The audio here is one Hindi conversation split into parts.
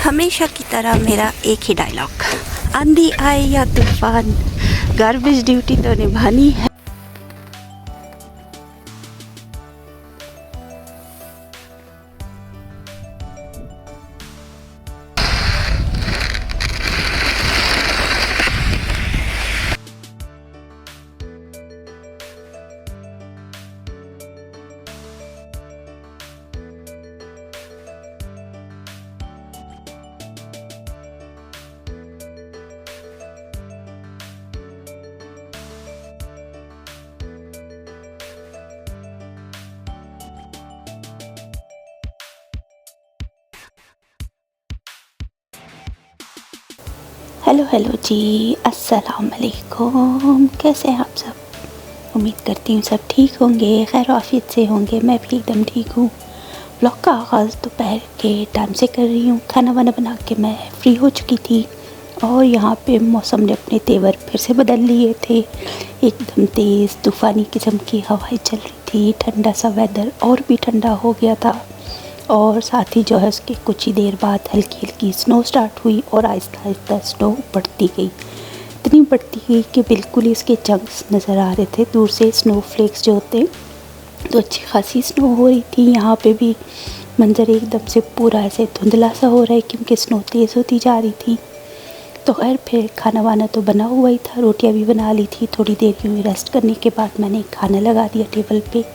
हमेशा की तरह मेरा एक ही डायलॉग, आंधी आए या तूफान, गार्बेज ड्यूटी तो निभानी है। हेलो जी, अस्सलाम वालेकुम। कैसे हैं आप सब? उम्मीद करती हूँ सब ठीक होंगे, खैर आफियत से होंगे। मैं भी एकदम ठीक हूँ। व्लॉग का आगाज़ दोपहर के टाइम से कर रही हूँ। खाना वाना बना के मैं फ्री हो चुकी थी और यहाँ पे मौसम ने अपने तेवर फिर से बदल लिए थे। एकदम तेज़ तूफ़ानी किस्म की हवाएं चल रही थी, ठंडा सा वेदर और भी ठंडा हो गया था। और साथ ही जो है उसके कुछ ही देर बाद हल्की हल्की स्नो स्टार्ट हुई और आहिस्ता आहिस्ता स्नो बढ़ती गई। इतनी बढ़ती गई कि बिल्कुल ही इसके चंक्स नज़र आ रहे थे दूर से, स्नो फ्लेक्स जो होते हैं। तो अच्छी खासी स्नो हो रही थी। यहाँ पे भी मंज़र एकदम से पूरा ऐसे धुंधला सा हो रहा है क्योंकि स्नो तेज़ होती जा रही थी। तो खैर फिर खाना वाना तो बना हुआ ही था, रोटियाँ भी बना ली थी। थोड़ी देर यूँ रेस्ट करने के बाद मैंने खाना लगा दिया टेबल पे,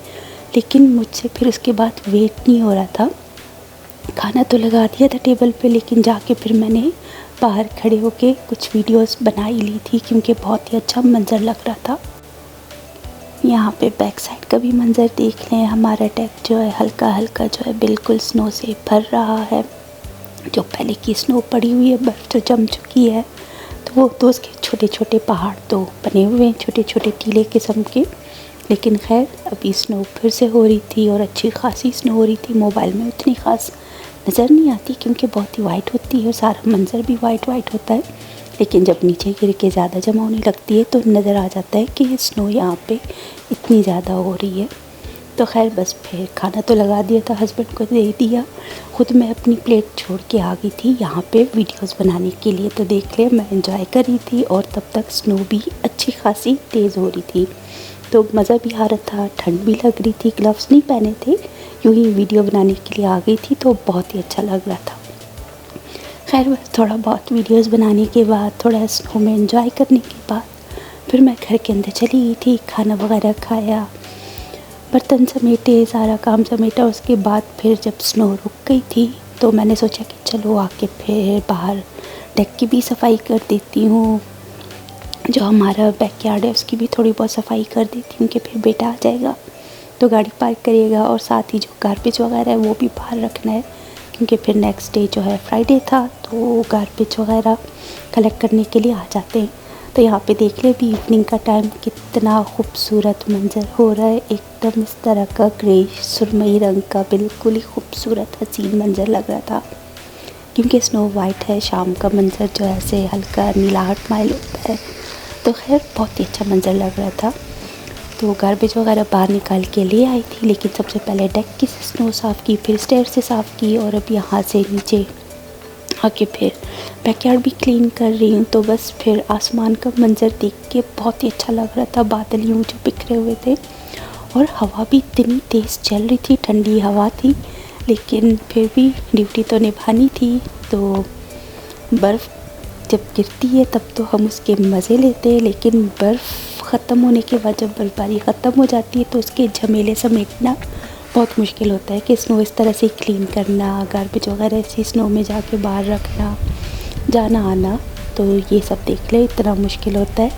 लेकिन मुझसे फिर उसके बाद वेट नहीं हो रहा था। खाना तो लगा दिया था टेबल पे, लेकिन जाके फिर मैंने बाहर खड़े होके कुछ वीडियोस बना ही ली थी क्योंकि बहुत ही अच्छा मंज़र लग रहा था। यहाँ पे बैक साइड का भी मंज़र देख लें। हमारा डेक जो है हल्का हल्का जो है बिल्कुल स्नो से भर रहा है। जो पहले की स्नो पड़ी हुई है, बर्फ़ जो जम चुकी है, तो वो तो उसके छोटे छोटे पहाड़ तो बने हुए हैं, छोटे छोटे टीले किस्म के। लेकिन खैर अभी स्नो फिर से हो रही थी और अच्छी खासी स्नो हो रही थी। मोबाइल में उतनी ख़ास नज़र नहीं आती क्योंकि बहुत ही वाइट होती है और सारा मंज़र भी वाइट वाइट होता है। लेकिन जब नीचे गिर के ज़्यादा जमा होने लगती है तो नज़र आ जाता है कि स्नो यहाँ पे इतनी ज़्यादा हो रही है। तो खैर बस फिर खाना तो लगा दिया था, हस्बैंड को दे दिया, ख़ुद मैं अपनी प्लेट छोड़ के आ गई थी यहाँ पे वीडियोस बनाने के लिए। तो देख ले, मैं एंजॉय कर रही थी और तब तक स्नो भी अच्छी खासी तेज़ हो रही थी। तो मज़ा भी आ रहा था, ठंड भी लग रही थी। ग्लव्स नहीं पहने थे, यूँ ही वीडियो बनाने के लिए आ गई थी तो बहुत ही अच्छा लग रहा था। खैर बस थोड़ा बहुत वीडियोस बनाने के बाद, थोड़ा स्नो में एंजॉय करने के बाद फिर मैं घर के अंदर चली गई थी। खाना वगैरह खाया, बर्तन समेटे, सारा काम समेटा। उसके बाद फिर जब स्नो रुक गई थी तो मैंने सोचा कि चलो आके फिर बाहर डेक की भी सफाई कर देती हूँ। जो हमारा बैकयार्ड है उसकी भी थोड़ी बहुत सफाई कर देती हूँ कि फिर बेटा आ जाएगा तो गाड़ी पार्क करेगा। और साथ ही जो गार्बेज वगैरह है वो भी बाहर रखना है क्योंकि फिर नेक्स्ट डे जो है फ्राइडे था तो गार्बेज वगैरह कलेक्ट करने के लिए आ जाते हैं। तो यहाँ पे देख ले, भी इवनिंग का टाइम कितना खूबसूरत मंज़र हो रहा है। एकदम इस तरह का ग्रे सुरमई रंग का बिल्कुल ही खूबसूरत हसीन मंज़र लग रहा था क्योंकि स्नो वाइट है। शाम का मंज़र जो है ऐसे हल्का नीलाहट माइल होता है। तो खैर बहुत ही अच्छा मंज़र लग रहा था। तो गार्बेज वगैरह बाहर निकाल के ले आई थी, लेकिन सबसे पहले डेक की स्नो साफ़ की, फिर स्टेयर से साफ़ की और अब यहाँ से नीचे आके फिर बैकयार्ड भी क्लीन कर रही हूँ। तो बस फिर आसमान का मंज़र देख के बहुत ही अच्छा लग रहा था। बादल यूँ जो बिखरे हुए थे और हवा भी इतनी तेज़ चल रही थी, ठंडी हवा थी, लेकिन फिर भी ड्यूटी तो निभानी थी। तो बर्फ़ जब गिरती है तब तो हम उसके मज़े लेते हैं, लेकिन बर्फ़ ख़त्म होने के बाद जब बर्फ़बारी ख़त्म हो जाती है तो उसके झमेले समेटना बहुत मुश्किल होता है कि स्नो इस तरह से क्लीन करना, गार्बेज वगैरह ऐसी स्नो में जाके बाहर रखना, जाना आना। तो ये सब देख ले इतना मुश्किल होता है।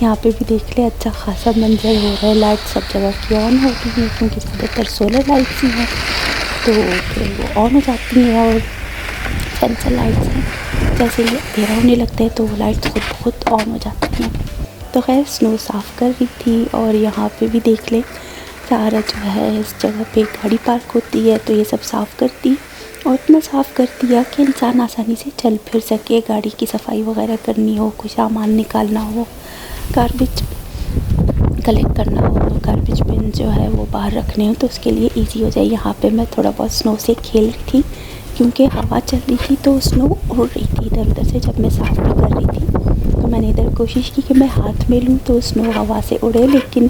यहाँ पे भी देख ले अच्छा खासा मंजर हो रहा है। लाइट सब जगह की ऑन हो गई है क्योंकि ज़्यादातर सोलर लाइट्स ही हैं, तो फिर वो ऑन हो जाती हैं। और सेंसर लाइट्स हैं, जैसे ही अंधेरा होने लगता है तो वो लाइट्स खुद ब खुद ऑन हो जाती हैं। तो खैर स्नो साफ़ कर रही थी और यहाँ पे भी देख ले सारा जो है इस जगह पे गाड़ी पार्क होती है तो ये सब साफ़ करती और इतना साफ़ कर दिया कि इंसान आसानी से चल फिर सके। गाड़ी की सफाई वगैरह करनी हो, कुछ सामान निकालना हो, गार्बेज कलेक्ट करना हो, गार्बेज बिन जो है वो बाहर रखने हो तो उसके लिए इजी हो जाए। यहाँ पे मैं थोड़ा बहुत स्नो से खेल रही थी क्योंकि हवा चल रही थी तो स्नो उड़ रही थी इधर उधर से। जब मैं साफ़ भी कर रही थी तो मैंने इधर कोशिश की कि मैं हाथ में लूँ तो स्नो हवा से उड़े, लेकिन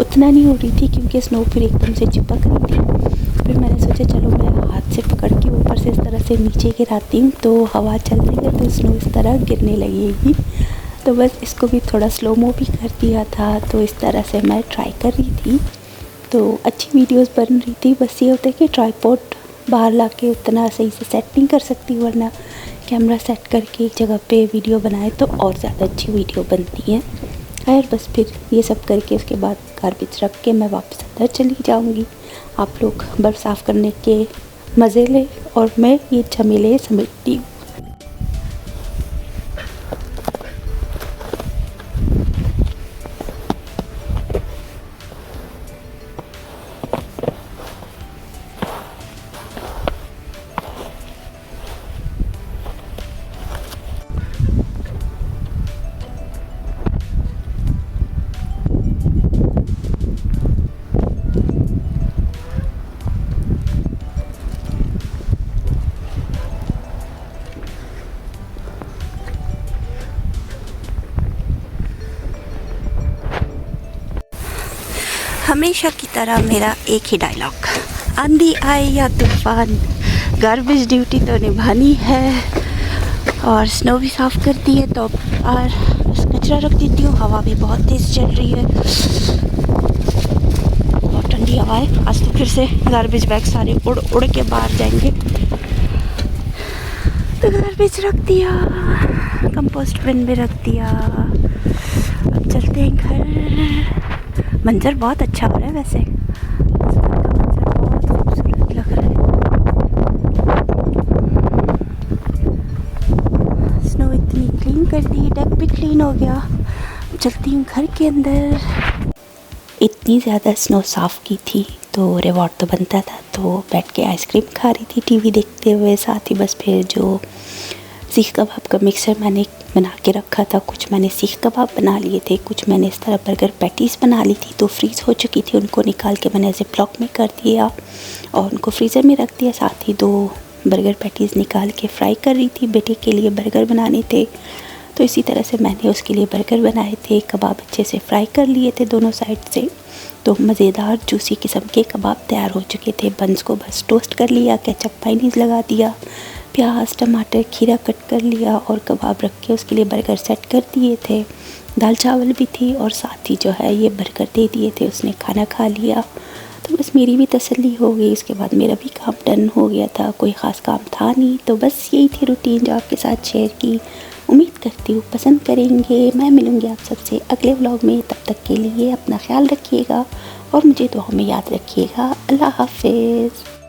उतना नहीं उड़ रही थी क्योंकि स्नो फिर एकदम से चिपक रही थी। फिर मैंने सोचा चलो मैं हाथ से पकड़ के ऊपर से इस तरह से नीचे गिराती हूँ तो हवा चल रही है तो स्नो इस तरह गिरने लगेगी। तो बस इसको भी थोड़ा स्लोमो भी कर दिया था। तो इस तरह से मैं ट्राई कर रही थी, तो अच्छी वीडियोस बन रही थी। बस ये होता है कि ट्राइपॉड बाहर लाके उतना सही से सेट नहीं कर सकती, वरना कैमरा सेट करके एक जगह पे वीडियो बनाए तो और ज़्यादा अच्छी वीडियो बनती है। खैर बस फिर ये सब करके उसके बाद गार्बेज रख के मैं वापस अंदर चली जाऊँगी। आप लोग बर्फ़ साफ़ करने के मज़े लें और मैं ये झमेले समेटती हूँ। हमेशा की तरह मेरा एक ही डायलॉग, आंधी आए या तूफान, गार्बेज ड्यूटी तो निभानी है। और स्नो भी साफ़ कर दी है तो और बस कचरा रख देती हूँ। हवा भी बहुत तेज़ चल रही है, बहुत ठंडी हवा है। आज तो फिर से गार्बेज बैग सारे उड़ उड़ के बाहर जाएंगे। तो गार्बेज रख दिया, कंपोस्ट बिन भी रख दिया। अब चलते हैं घर। मंजर बहुत अच्छा हो रहा है वैसे, मंजर बहुत खूबसूरत लग रहा है। स्नो इतनी क्लीन कर दी, डेक भी क्लीन हो गया। चलती हूँ घर के अंदर। इतनी ज़्यादा स्नो साफ़ की थी तो रिवॉर्ड तो बनता था, तो बैठ के आइसक्रीम खा रही थी टीवी देखते हुए। साथ ही बस फिर जो सीख कबाब का मिक्सर मैंने बना के रखा था, कुछ मैंने सीख कबाब बना लिए थे, कुछ मैंने इस तरह बर्गर पैटीज़ बना ली थी तो फ्रीज़ हो चुकी थी। उनको निकाल के मैंने ऐसे ब्लॉक में कर दिया और उनको फ्रीज़र में रख दिया। साथ ही 2 बर्गर पैटीज़ निकाल के फ्राई कर रही थी, बेटे के लिए बर्गर बनाने थे तो इसी तरह से मैंने उसके लिए बर्गर बनाए थे। कबाब अच्छे से फ्राई कर लिए थे दोनों साइड से, तो मज़ेदार जूसी किस्म के कबाब तैयार हो चुके थे। बंस को बस टोस्ट कर लिया, केचप मायोनीज़ लगा दिया, प्याज टमाटर खीरा कट कर लिया और कबाब रख के उसके लिए बर्गर सेट कर दिए थे। दाल चावल भी थी और साथ ही जो है ये बर्गर दे दिए थे। उसने खाना खा लिया तो बस मेरी भी तसल्ली हो गई। उसके बाद मेरा भी काम डन हो गया था, कोई ख़ास काम था नहीं। तो बस यही थी रूटीन जो आपके साथ शेयर की। उम्मीद करती हूँ पसंद करेंगे। मैं मिलूँगी आप सबसे अगले व्लॉग में। तब तक के लिए अपना ख्याल रखिएगा और मुझे दुआ में याद रखिएगा। अल्लाह हाफ़िज़।